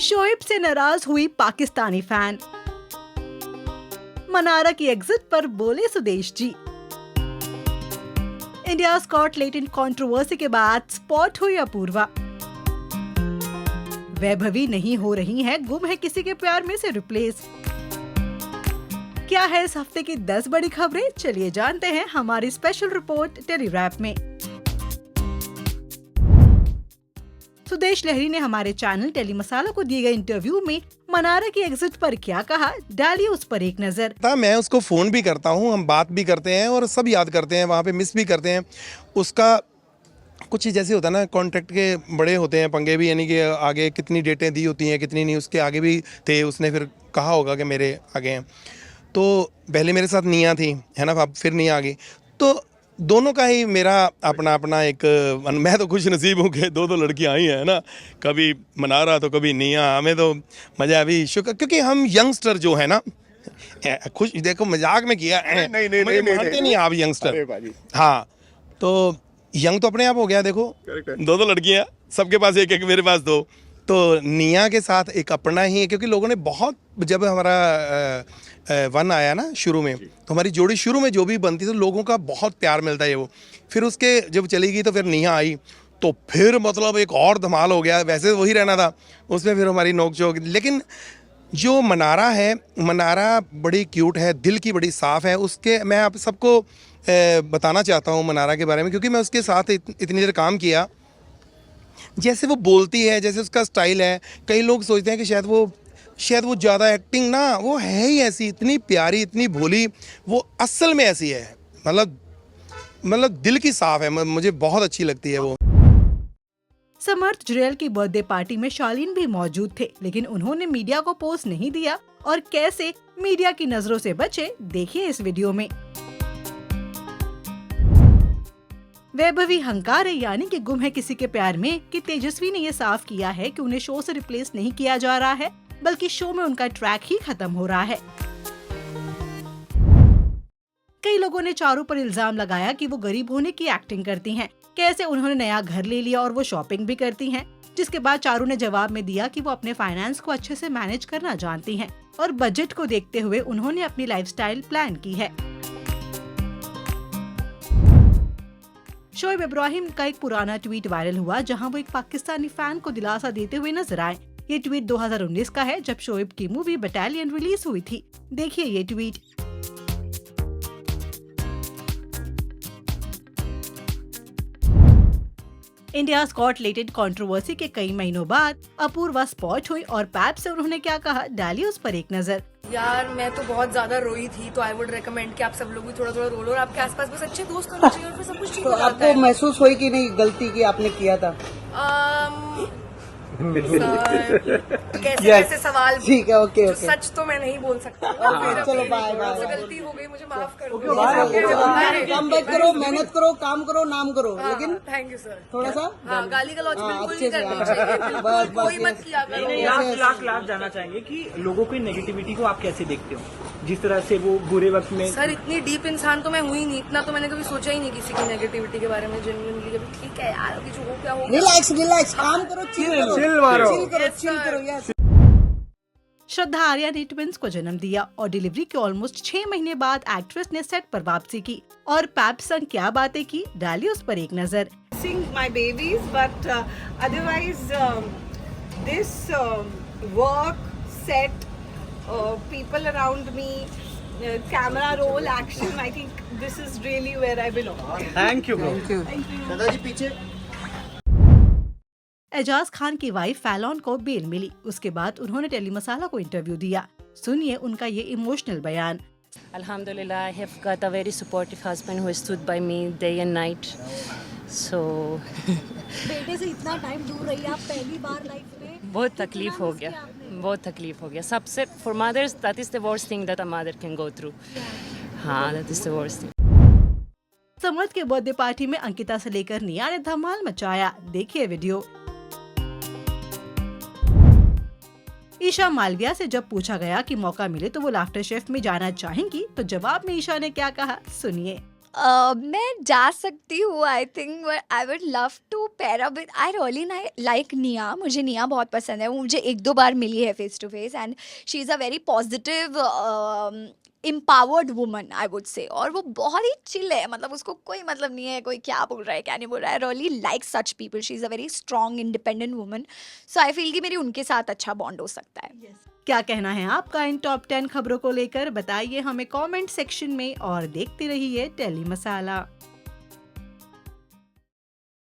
शोएब से नाराज हुई पाकिस्तानी फैन। मनारा की एग्जिट पर बोले Sudesh ji. India got talent controversy के बाद स्पॉट हुई अपूर्वा। वैभवी नहीं हो रही है गुम है किसी के प्यार में से रिप्लेस। क्या है इस हफ्ते की 10 बड़ी खबरें, चलिए जानते हैं हमारी स्पेशल रिपोर्ट टेलीरैप में। सुदेश लहरी ने हमारे चैनल टेली मसाला को दिए गए इंटरव्यू में मनारा की एग्जिट पर क्या कहा, डालिए उस पर एक नजर। मैं उसको फ़ोन भी करता हूँ, हम बात भी करते हैं और सब याद करते हैं, वहाँ पे मिस भी करते हैं। उसका कुछ जैसे होता है ना, कॉन्ट्रैक्ट के बड़े होते हैं पंगे भी, यानी कि आगे कितनी डेटें दी होती हैं कितनी नहीं, उसके आगे भी थे। उसने फिर कहा होगा कि मेरे आगे हैं, तो पहले मेरे साथ निया थी, है ना, अब फिर निया आ गई। तो दोनों का ही मेरा अपना अपना एक, मैं तो खुश नसीब हूँ कि दो लड़कियाँ आई हैं ना, कभी मनारा तो कभी निया। हमें तो मज़ा अभी शुक्र, क्योंकि हम यंगस्टर जो है ना, खुश, देखो मजाक में किया, नहीं मानते नहीं आप यंगस्टर। हाँ, तो यंग तो अपने आप हो गया। देखो दो लड़कियाँ, सबके पास एक एक, मेरे पास दो। तो निया के साथ एक अपना ही है, क्योंकि लोगों ने बहुत, जब हमारा वन आया ना शुरू में, तो हमारी जोड़ी शुरू में जो भी बनती तो लोगों का बहुत प्यार मिलता है वो। फिर उसके जब चली गई तो फिर निया आई, तो फिर मतलब एक और धमाल हो गया। वैसे वही रहना था, उसमें फिर हमारी नोक झोंक। लेकिन जो मनारा है, मनारा बड़ी क्यूट है, दिल की बड़ी साफ़ है। उसके मैं आप सबको बताना चाहता हूँ मनारा के बारे में, क्योंकि मैं उसके साथ इतनी देर काम किया। जैसे वो बोलती है, जैसे उसका स्टाइल है, कई लोग सोचते हैं कि शायद वो ज़्यादा एक्टिंग ना, वो है ही ऐसी, इतनी प्यारी, इतनी भोली, वो असल में ऐसी है। मतलब दिल की साफ़ है, मुझे बहुत अच्छी लगती है वो। समर्थ जुरेल की बर्थडे पार्टी में शालीन भी मौजूद थे, लेकिन उन्होंने मीडिया को पोस्ट नहीं दिया। और कैसे मीडिया की नजरों से बचे, देखिए इस वीडियो में। वैभवी हंकार है, यानी कि गुम है किसी के प्यार में, कि तेजस्वी ने ये साफ किया है कि उन्हें शो से रिप्लेस नहीं किया जा रहा है, बल्कि शो में उनका ट्रैक ही खत्म हो रहा है। कई लोगों ने चारू पर इल्जाम लगाया कि वो गरीब होने की एक्टिंग करती हैं। कैसे उन्होंने नया घर ले लिया और वो शॉपिंग भी करती हैं। जिसके बाद चारू ने जवाब में दिया कि वो अपने फाइनेंस को अच्छे से मैनेज करना जानती हैं और बजट को देखते हुए उन्होंने अपनी लाइफस्टाइल प्लान की है। शोएब इब्राहिम का एक पुराना ट्वीट वायरल हुआ, जहां वो एक पाकिस्तानी फैन को दिलासा देते हुए नजर आए। ये ट्वीट 2019 का है, जब शोएब की मूवी बटालियन रिलीज हुई थी। देखिए ये tweet. India got talent controversy के कई महीनों बाद अपूर्वा स्पॉट हुई और पैप से उन्होंने क्या कहा, डालिए उस पर एक नजर। यार मैं तो बहुत ज्यादा रोई थी, तो आई वुड रेकमेंड कि आप सब लोग भी थोड़ा थोड़ा रो लो, और आपके आसपास बस अच्छे दोस्त होने चाहिए और फिर सब कुछ ठीक हो जाता है। आपको महसूस हुई कि नहीं गलती की आपने किया था? कैसे सवाल, ठीक है, ओके ओके। सच तो मैं नहीं बोल सकती। चलो बाय बाय। गलती हो गई, मुझे माफ कर दो। कम बैक करो, मेहनत करो, काम करो, नाम करो, लेकिन थैंक यू सर। थोड़ा सा गाली गलौज बिल्कुल अच्छे नहीं से, करनी चाहिए, बिल्कुल कोई मत किया करो। लाख जानना चाहेंगे कि लोगों की नेगेटिविटी को आप कैसे देखते हो, जिस तरह से वो बुरे वक्त में। सर इतनी डीप इंसान तो मैं हुई नहीं, इतना तो मैंने कभी सोचा ही नहीं किसी की नेगेटिविटी के बारे में जेन्युइनली। कभी ठीक है यार, अभी जो हो क्या हो। रिलैक्स, काम करो, चिल करो यार। श्रद्धा आर्या ने ट्विंस को जन्म दिया और डिलीवरी के ऑलमोस्ट 6 महीने बाद एक्ट्रेस ने सेट पर वापसी की और पैप संग क्या बातें की, डालिए उस पर एक नजर। My babies, but otherwise this work, set, people around me, camera roll, action, I think this is really where I belong. Thank you. दादाजी पीछे। एजाज खान की वाइफ फैलॉन को बेल मिली, उसके बाद उन्होंने टेली मसाला को इंटरव्यू दिया। सुनिए उनका ये इमोशनल बयान। Alhamdulillah, I have got a very supportive husband who has stood by me day and night. So बेटे से इतना टाइम दूर रही आप पहली बार लाइफ में, बहुत तकलीफ हो गया सबसे। For mothers, that is the worst thing that a mother can go through. हाँ, that is the worst thing. समर्थ के बर्थडे पार्टी में अंकिता से लेकर निया ने धमाल मचाया, देखिए वीडियो। ईशा मालविया से जब पूछा गया कि मौका मिले तो वो लाफ्टर शेफ में जाना चाहेंगी, तो जवाब में ईशा ने क्या कहा, सुनिए। मैं जा सकती हूँ I think, I would love to pair up with, I really like Nia, मुझे निया बहुत पसंद है, वो मुझे 1-2 बार मिली है face to face and she is a very positive empowered woman I would say, और वो बहुत ही चिल है, मतलब उसको कोई मतलब नहीं है कोई क्या बोल रहा है क्या नहीं बोल रहा है, really like such people, she is a very strong independent woman, so I feel कि मेरी उनके साथ अच्छा बॉन्ड हो सकता है। क्या कहना है आपका इन टॉप 10 खबरों को लेकर, बताइए हमें कमेंट सेक्शन में और देखते रहिए टेली मसाला।